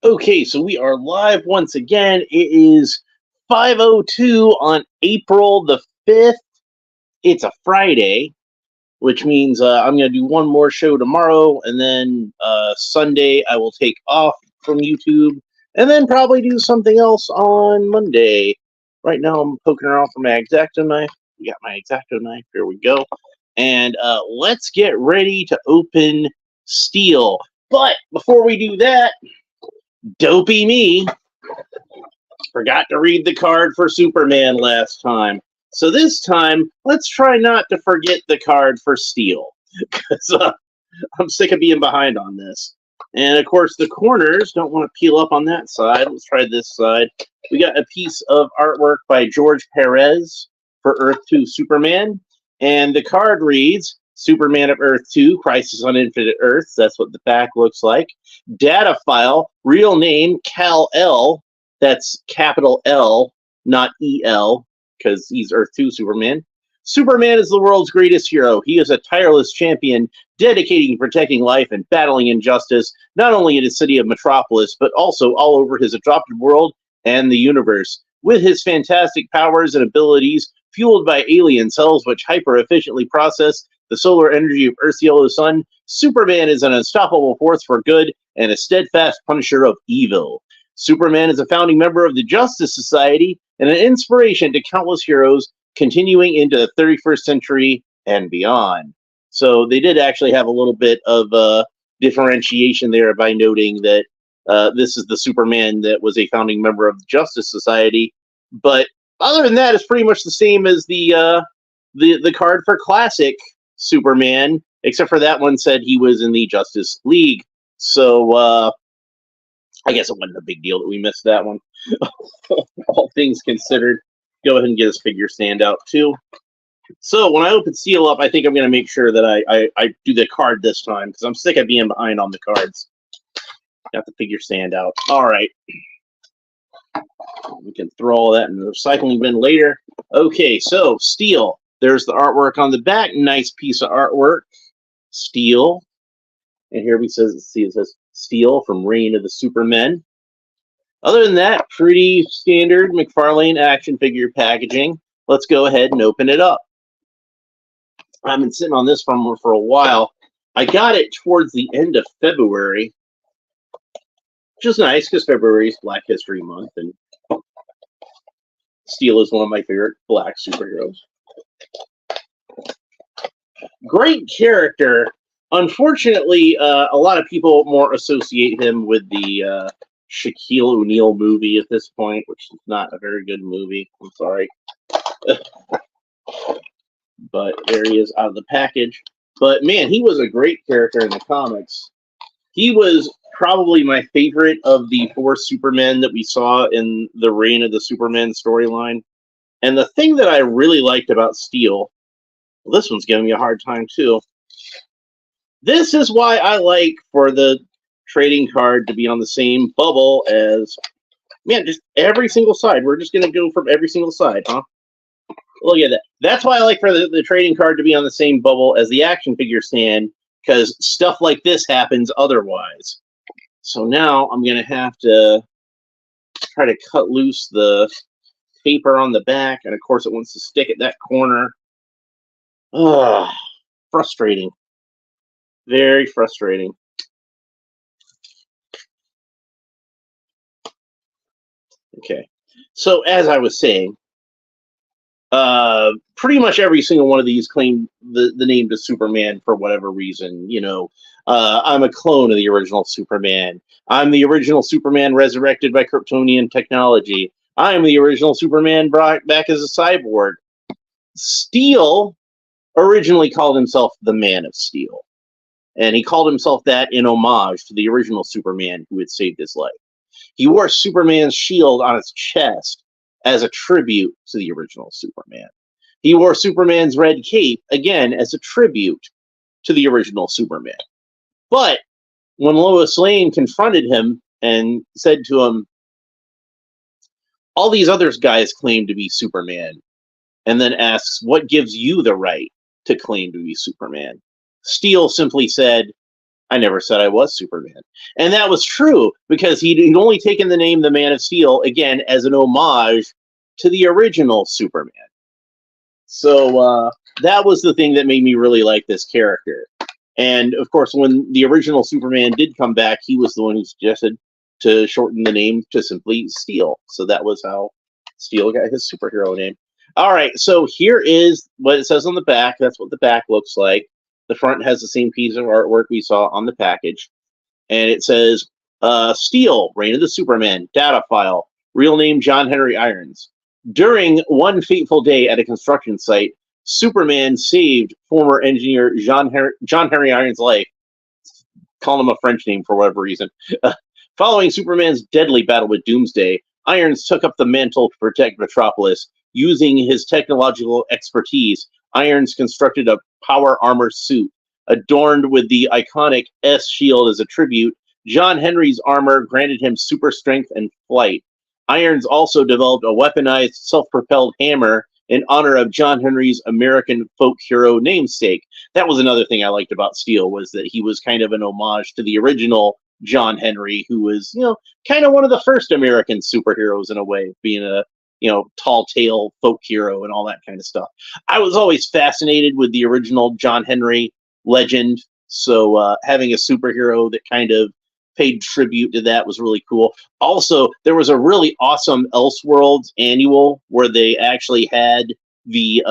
Okay, so we are live once again. It is 5:02 on April the 5th. It's a Friday, which means I'm going to do one more show tomorrow, and then Sunday I will take off from YouTube, and then probably do something else on Monday. Right now I'm poking around for my X-Acto knife. We got my X-Acto knife. Here we go. And let's get ready to open Steel. But before we do that, dopey me forgot to read the card for Superman last time. So this time, let's try not to forget the card for Steel, because I'm sick of being behind on this. And of course, the corners don't want to peel up on that side. Let's try this side. We got a piece of artwork by George Perez for Earth 2 Superman. And the card reads, Superman of Earth 2, Crisis on Infinite Earths. That's what the back looks like. Data file, real name, Kal-El. That's capital L, not E-L, because he's Earth 2 Superman. Superman is the world's greatest hero. He is a tireless champion, dedicating to protecting life and battling injustice, not only in his city of Metropolis, but also all over his adopted world and the universe. With his fantastic powers and abilities, fueled by alien cells which hyper-efficiently process the solar energy of Earth's yellow sun, Superman is an unstoppable force for good and a steadfast punisher of evil. Superman is a founding member of the Justice Society and an inspiration to countless heroes continuing into the 31st century and beyond. So they did actually have a little bit of differentiation there by noting that this is the Superman that was a founding member of the Justice Society. But other than that, it's pretty much the same as the card for Classic Superman, except for that one said he was in the Justice League. So I guess it wasn't a big deal that we missed that one. All things considered, go ahead and get his figure stand out too. So when I open Steel up, I think I'm going to make sure that I do the card this time, because I'm sick of being behind on the cards. Got the figure stand out. All right. We can throw all that in the recycling bin later. Okay, so Steel. There's the artwork on the back. Nice piece of artwork. Steel. And here it says Steel from Reign of the Supermen. Other than that, pretty standard Mcfarlane action figure packaging. Let's go ahead and open it up. I've been sitting on this one for a while. I got it towards the end of February, which is nice because February is Black History Month, and Steel is one of my favorite black superheroes. Great character. Unfortunately, a lot of people more associate him with the Shaquille O'Neal movie at this point, which is not a very good movie. I'm sorry. But there he is out of the package. But man, he was a great character in the comics. He was probably my favorite of the 4 Supermen that we saw in the Reign of the Supermen storyline. And the thing that I really liked about Steel, well, this one's giving me a hard time too. This is why I like for the trading card to be on the same bubble as, man, just every single side. We're just going to go from every single side, huh? Look at that. That's why I like for the trading card to be on the same bubble as the action figure stand, because stuff like this happens otherwise. So now I'm going to have to try to cut loose the paper on the back, and of course it wants to stick at that corner. Ugh, frustrating. Very frustrating. Okay, so as I was saying, pretty much every single one of these claim the name to Superman for whatever reason. You know, I'm a clone of the original Superman. I'm the original Superman resurrected by Kryptonian technology. I'm the original Superman brought back as a cyborg. Steel originally called himself the Man of Steel. And he called himself that in homage to the original Superman who had saved his life. He wore Superman's shield on his chest as a tribute to the original Superman. He wore Superman's red cape, again, as a tribute to the original Superman. But when Lois Lane confronted him and said to him, all these other guys claim to be Superman, and then asks, what gives you the right to claim to be Superman? Steel simply said, I never said I was Superman. And that was true because he'd only taken the name the Man of Steel, again, as an homage to the original Superman. So that was the thing that made me really like this character. And of course, when the original Superman did come back, he was the one who suggested to shorten the name to simply Steel. So that was how Steel got his superhero name. All right, so here is what it says on the back. That's what the back looks like. The front has the same piece of artwork we saw on the package. And it says, Steel, Reign of the Superman, data file, real name John Henry Irons. During one fateful day at a construction site, Superman saved former engineer John Henry Irons' life. Call him a French name for whatever reason. Following Superman's deadly battle with Doomsday, Irons took up the mantle to protect Metropolis. Using his technological expertise, Irons constructed a power armor suit. Adorned with the iconic S shield as a tribute, John Henry's armor granted him super strength and flight. Irons also developed a weaponized, self-propelled hammer in honor of John Henry's American folk hero namesake. That was another thing I liked about Steel, was that he was kind of an homage to the original John Henry, who was, kind of one of the first American superheroes in a way, being a, tall tale folk hero and all that kind of stuff. I was always fascinated with the original John Henry legend, so having a superhero that kind of paid tribute to that was really cool. Also, there was a really awesome Elseworlds annual where they actually had the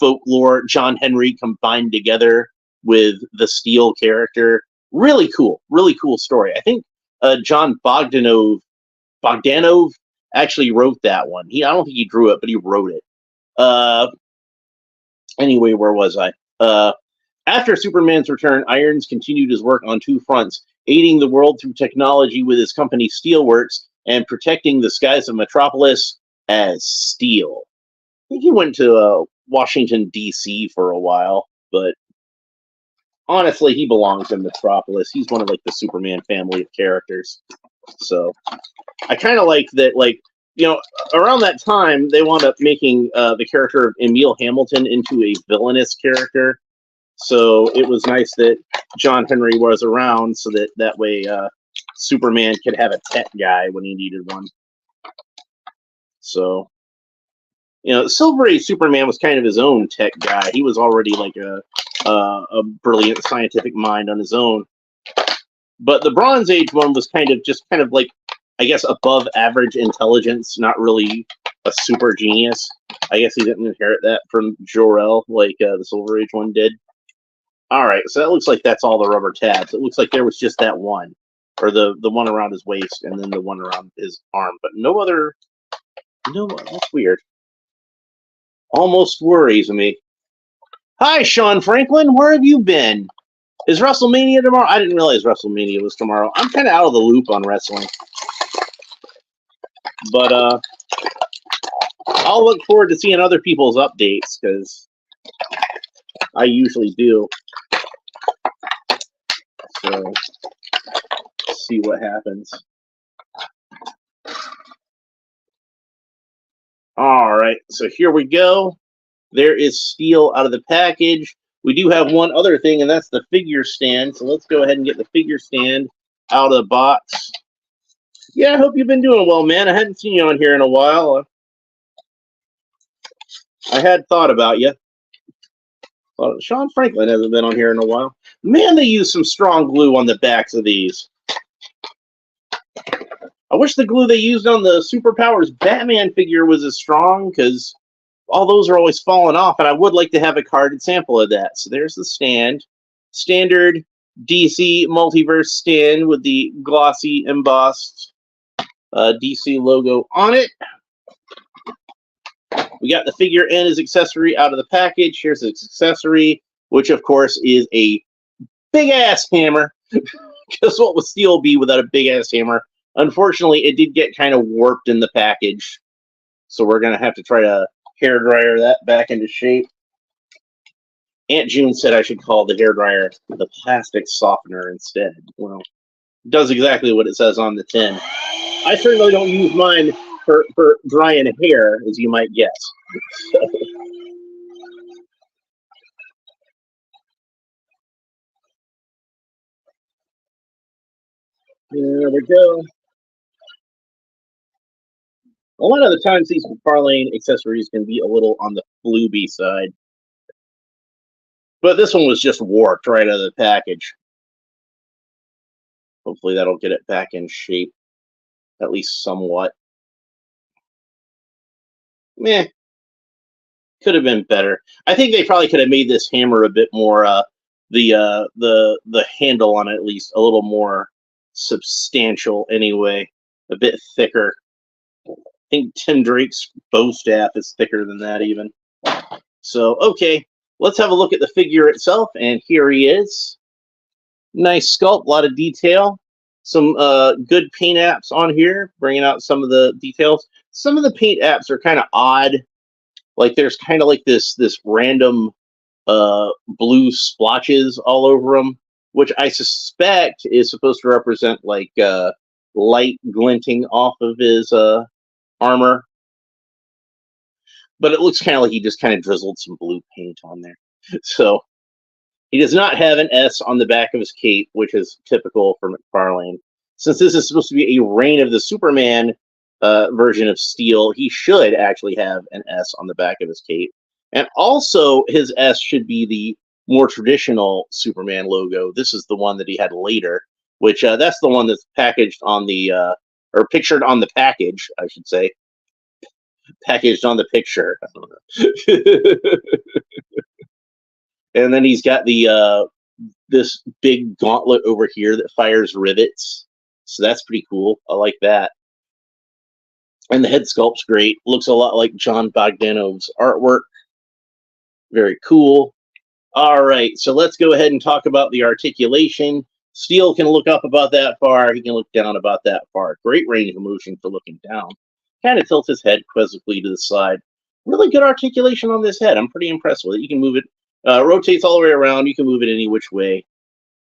folklore John Henry combined together with the Steel character. Really cool story. I think John Bogdanov actually wrote that one. I don't think he drew it, but he wrote it. Anyway, where was I? After Superman's return, Irons continued his work on two fronts, aiding the world through technology with his company Steelworks and protecting the skies of Metropolis as Steel. I think he went to Washington, D.C. for a while, but honestly, he belongs in Metropolis. He's one of the Superman family of characters. So I kind of like that, around that time, they wound up making the character of Emil Hamilton into a villainous character. So it was nice that John Henry was around, so that way Superman could have a tech guy when he needed one. So, Silver Age Superman was kind of his own tech guy. He was already a brilliant scientific mind on his own. But the Bronze Age one was kind of I guess, above average intelligence, not really a super genius. I guess he didn't inherit that from Jor-El like the Silver Age one did. All right, so that looks like that's all the rubber tabs. It looks like there was just that one, or the one around his waist, and then the one around his arm, but no other. No, that's weird. Almost worries me. Hi, Sean Franklin. Where have you been? Is WrestleMania tomorrow? I didn't realize WrestleMania was tomorrow. I'm kind of out of the loop on wrestling, but I'll look forward to seeing other people's updates because I usually do. So, let's see what happens. All right, so here we go. There is Steel out of the package. We do have one other thing, and that's the figure stand. So let's go ahead and get the figure stand out of the box. Yeah, I hope you've been doing well, man. I hadn't seen you on here in a while. I had thought about you. Sean Franklin hasn't been on here in a while. Man, they use some strong glue on the backs of these. I wish the glue they used on the Superpowers Batman figure was as strong, because all those are always falling off, and I would like to have a carded sample of that. So there's the stand. Standard DC Multiverse stand with the glossy embossed DC logo on it. We got the figure and his accessory out of the package. Here's his accessory, which of course is a big-ass hammer. Because what would Steel be without a big-ass hammer? Unfortunately, it did get kind of warped in the package. So we're going to have to try to hairdryer that back into shape. Aunt June said I should call the hairdryer the plastic softener instead. Well, it does exactly what it says on the tin. I certainly don't use mine for drying hair, as you might guess. There we go. A lot of the times, these Mcfarlane accessories can be a little on the flooby side, but this one was just warped right out of the package. Hopefully, that'll get it back in shape, at least somewhat. Meh, could have been better. I think they probably could have made this hammer a bit more. The handle on it at least a little more substantial. Anyway, a bit thicker. I think Tim Drake's bow staff is thicker than that even. So, okay, let's have a look at the figure itself. And here he is. Nice sculpt, a lot of detail. Some good paint apps on here, bringing out some of the details. Some of the paint apps are kind of odd. Like there's kind of like this random blue splotches all over them, which I suspect is supposed to represent like light glinting off of his armor. But it looks kind of like he just kind of drizzled some blue paint on there. So he does not have an S on the back of his cape, which is typical for Mcfarlane. Since this is supposed to be a Reign of the Superman version of Steel, he should actually have an S on the back of his cape. And also, his S should be the more traditional Superman logo. This is the one that he had later, which that's the one that's packaged on the, or pictured on the package, I should say. Packaged on the picture. I don't know. And then he's got the this big gauntlet over here that fires rivets. So that's pretty cool. I like that. And the head sculpt's great. Looks a lot like John Bogdanov's artwork. Very cool. All right, so let's go ahead and talk about the articulation. Steel can look up about that far. He can look down about that far. Great range of motion for looking down. Kind of tilts his head quizzically to the side. Really good articulation on this head. I'm pretty impressed with it. You can move it. Rotates all the way around. You can move it any which way.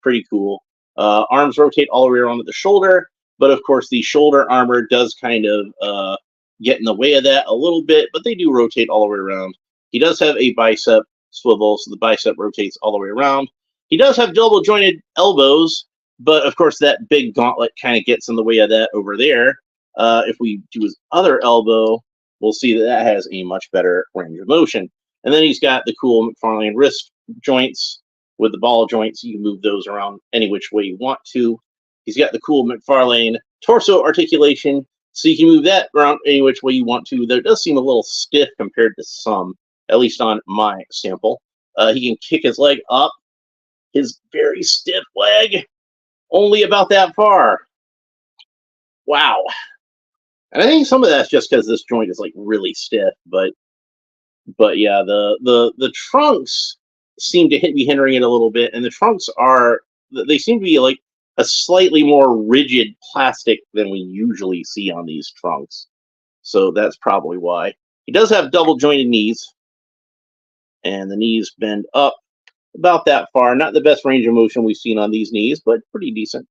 Pretty cool. Arms rotate all the way around at the shoulder, but of course the shoulder armor does kind of get in the way of that a little bit, but they do rotate all the way around. He does have a bicep swivel, so the bicep rotates all the way around. He does have double jointed elbows, but of course that big gauntlet kind of gets in the way of that over there. If we do his other elbow, we'll see that that has a much better range of motion. And then he's got the cool Mcfarlane wrist joints with the ball joints. You can move those around any which way you want to. He's got the cool Mcfarlane torso articulation, so you can move that around any which way you want to. Though it does seem a little stiff compared to some, at least on my sample. He can kick his leg up, his very stiff leg, only about that far. Wow. And I think some of that's just because this joint is like really stiff, but yeah, the trunks seem to be hindering it a little bit, and the trunks they seem to be like a slightly more rigid plastic than we usually see on these trunks. So that's probably why. He does have double jointed knees, and the knees bend up about that far. Not the best range of motion we've seen on these knees, but pretty decent.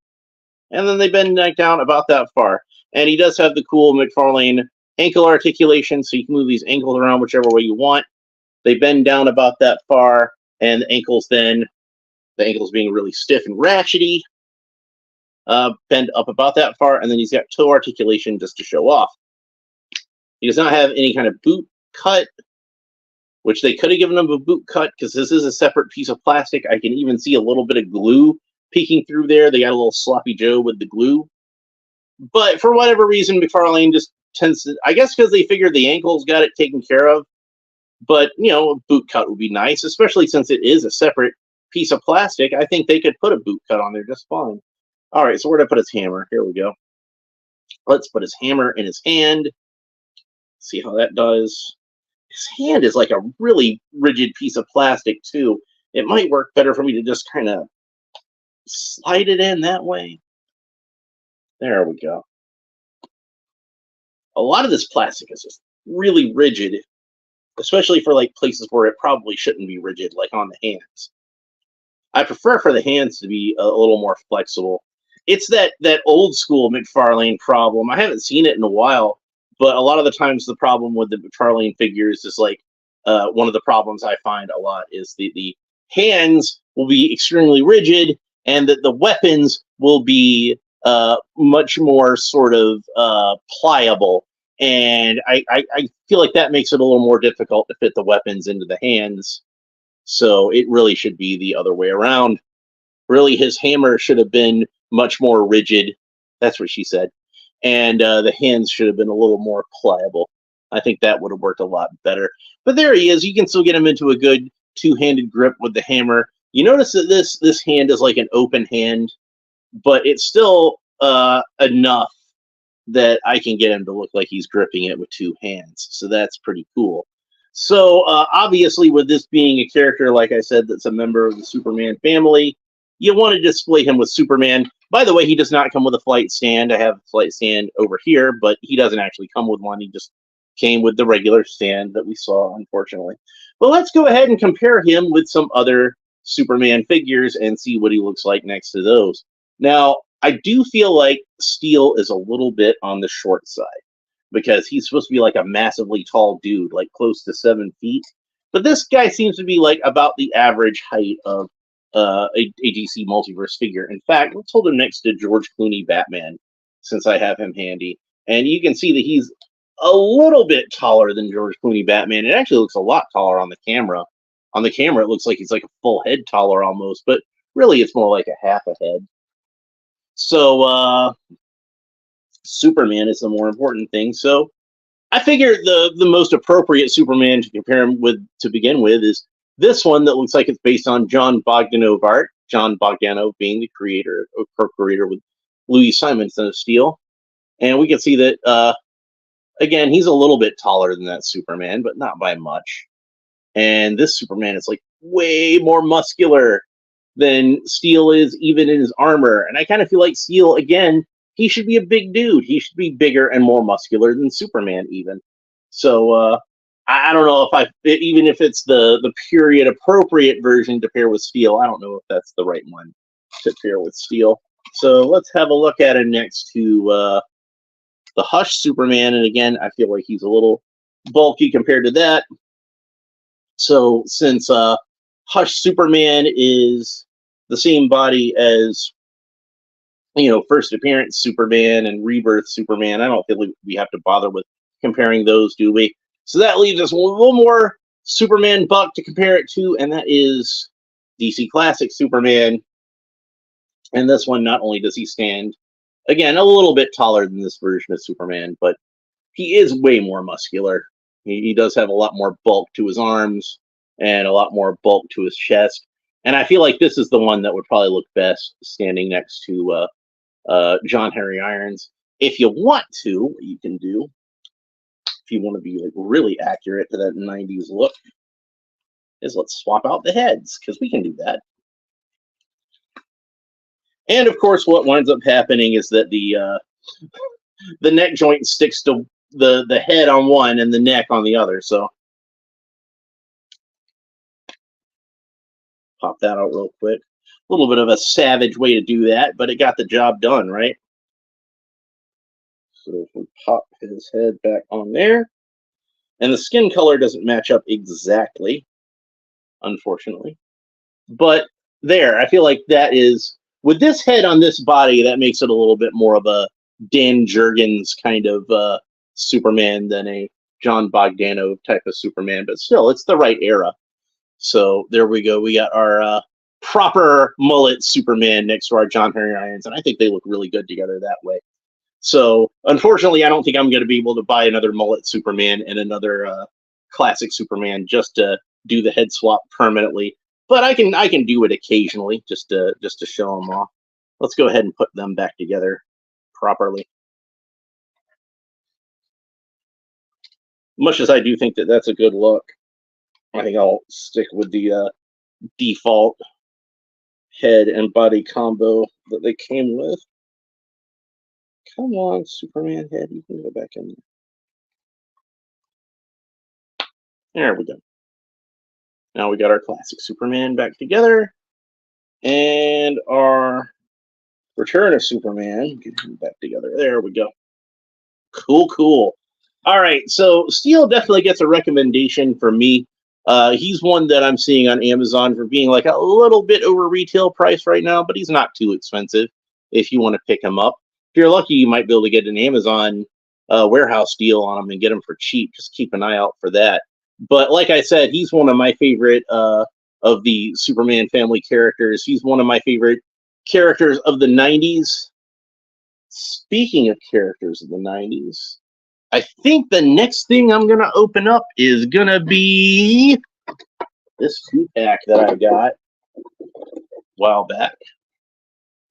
And then they bend back down about that far. And he does have the cool Mcfarlane ankle articulation, so you can move these ankles around whichever way you want. They bend down about that far, and the ankles being really stiff and ratchety, bend up about that far, and then he's got toe articulation just to show off. He does not have any kind of boot cut, which they could have given him a boot cut because this is a separate piece of plastic. I can even see a little bit of glue peeking through there. They got a little sloppy Joe with the glue. But for whatever reason, Mcfarlane just tends to, I guess because they figured the ankles got it taken care of. But, you know, a boot cut would be nice, especially since it is a separate piece of plastic. I think they could put a boot cut on there just fine. All right, so where did I put his hammer? Here we go. Let's put his hammer in his hand. See how that does. His hand is like a really rigid piece of plastic, too. It might work better for me to just kind of slide it in that way. There we go. A lot of this plastic is just really rigid, especially for like places where it probably shouldn't be rigid, like on the hands. I prefer for the hands to be a little more flexible. It's that old school Mcfarlane problem. I haven't seen it in a while, but a lot of the times the problem with the Mcfarlane figures is like one of the problems I find a lot is the hands will be extremely rigid, and that the weapons will be much more sort of pliable. And I feel like that makes it a little more difficult to fit the weapons into the hands. So it really should be the other way around. Really, his hammer should have been much more rigid. That's what she said. And the hands should have been a little more pliable. I think that would have worked a lot better. But there he is. You can still get him into a good two-handed grip with the hammer. You notice that this hand is like an open hand, but it's still enough that I can get him to look like he's gripping it with two hands. So that's pretty cool. So obviously, with this being a character, like I said, that's a member of the Superman family, you want to display him with Superman. By the way, he does not come with a flight stand. I have a flight stand over here, but he doesn't actually come with one. He just came with the regular stand that we saw, unfortunately. But let's go ahead and compare him with some other Superman figures and see what he looks like next to those. Now, I do feel like Steel is a little bit on the short side because he's supposed to be like a massively tall dude, like close to 7 feet. But this guy seems to be like about the average height of a DC Multiverse figure. In fact, let's hold him next to George Clooney Batman, since I have him handy. And you can see that he's a little bit taller than George Clooney Batman. It actually looks a lot taller on the camera. On the camera, it looks like he's like a full head taller almost, but really it's more like a half a head. So Superman is the more important thing. So I figure the most appropriate Superman to compare him with to begin with is this one that looks like it's based on John Bogdanove art. John Bogdanove being the creator or co-creator with Louis Simonson of Steel. And we can see that, again, he's a little bit taller than that Superman, but not by much. And this Superman is like way more muscular than Steel is, even in his armor. And I kind of feel like Steel, again, he should be a big dude. He should be bigger and more muscular than Superman, even. So I don't know even if it's the period appropriate version to pair with Steel, I don't know if that's the right one to pair with Steel. So let's have a look at him next to the Hush Superman. And again, I feel like he's a little bulky compared to that. So since Hush Superman is the same body as, First Appearance Superman and Rebirth Superman, I don't feel like we have to bother with comparing those, do we? So that leaves us a little more Superman buck to compare it to, and that is DC Classic Superman. And this one, not only does he stand, again, a little bit taller than this version of Superman, but he is way more muscular. He does have a lot more bulk to his arms and a lot more bulk to his chest. And I feel like this is the one that would probably look best standing next to John Henry Irons. If you want to, what you can do, if you want to be like really accurate to that 90s look, is let's swap out the heads, because we can do that. And of course, what winds up happening is that the neck joint sticks to the head on one and the neck on the other. So pop that out real quick. A little bit of a savage way to do that, but it got the job done, right? So if we pop his head back on there, and the skin color doesn't match up exactly, unfortunately, but there, I feel like that is, with this head on this body, that makes it a little bit more of a Dan Jurgens kind of Superman than a John Bogdanove type of Superman, but still, it's the right era. So there we go. We got our proper mullet Superman next to our John Henry Irons, and I think they look really good together that way. So unfortunately, I don't think I'm going to be able to buy another mullet Superman and another classic Superman just to do the head swap permanently. But I can do it occasionally just to show them off. Let's go ahead and put them back together properly. Much as I do think that that's a good look, I think I'll stick with the default head and body combo that they came with. Come on, Superman head, you can go back in there. There we go. Now we got our classic Superman back together, and our Return of Superman, get him back together. There we go. Cool. All right, so Steel definitely gets a recommendation from me. He's one that I'm seeing on Amazon for being like a little bit over retail price right now, but he's not too expensive. if you want to pick him up. If you're lucky, you might be able to get an Amazon warehouse deal on him and get him for cheap. Just keep an eye out for that. But like I said, he's one of my favorite of the Superman family characters. He's one of my favorite characters of the 90s. Speaking of characters of the 90s, I think the next thing I'm going to open up is going to be this 2-pack that I got a while back.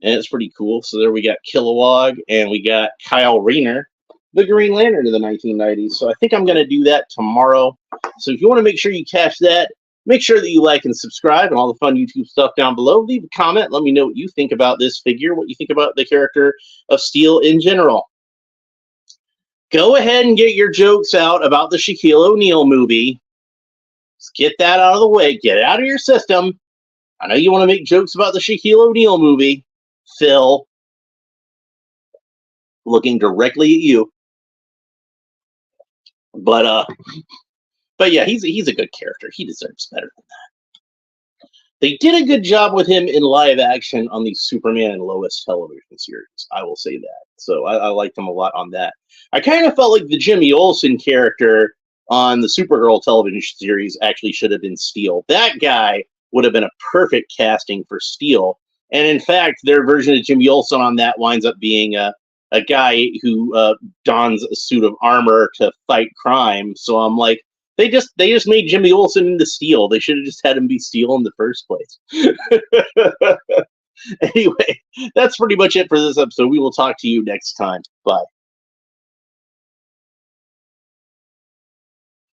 And it's pretty cool. So there we got Kilowog, and we got Kyle Rayner, the Green Lantern of the 1990s. So I think I'm going to do that tomorrow. So if you want to make sure you catch that, make sure that you like and subscribe and all the fun YouTube stuff down below. Leave a comment. Let me know what you think about this figure, what you think about the character of Steel in general. Go ahead and get your jokes out about the Shaquille O'Neal movie. Let's get that out of the way. Get it out of your system. I know you want to make jokes about the Shaquille O'Neal movie. Phil, looking directly at you. But yeah, he's a good character. He deserves better than that. They did a good job with him in live action on the Superman and Lois television series. I will say that. So I liked him a lot on that. I kind of felt like the Jimmy Olsen character on the Supergirl television series actually should have been Steel. That guy would have been a perfect casting for Steel. And in fact, their version of Jimmy Olsen on that winds up being a guy who dons a suit of armor to fight crime. So I'm like, they just made Jimmy Olsen into Steel. They should have just had him be Steel in the first place. Anyway, that's pretty much it for this episode. We will talk to you next time. Bye.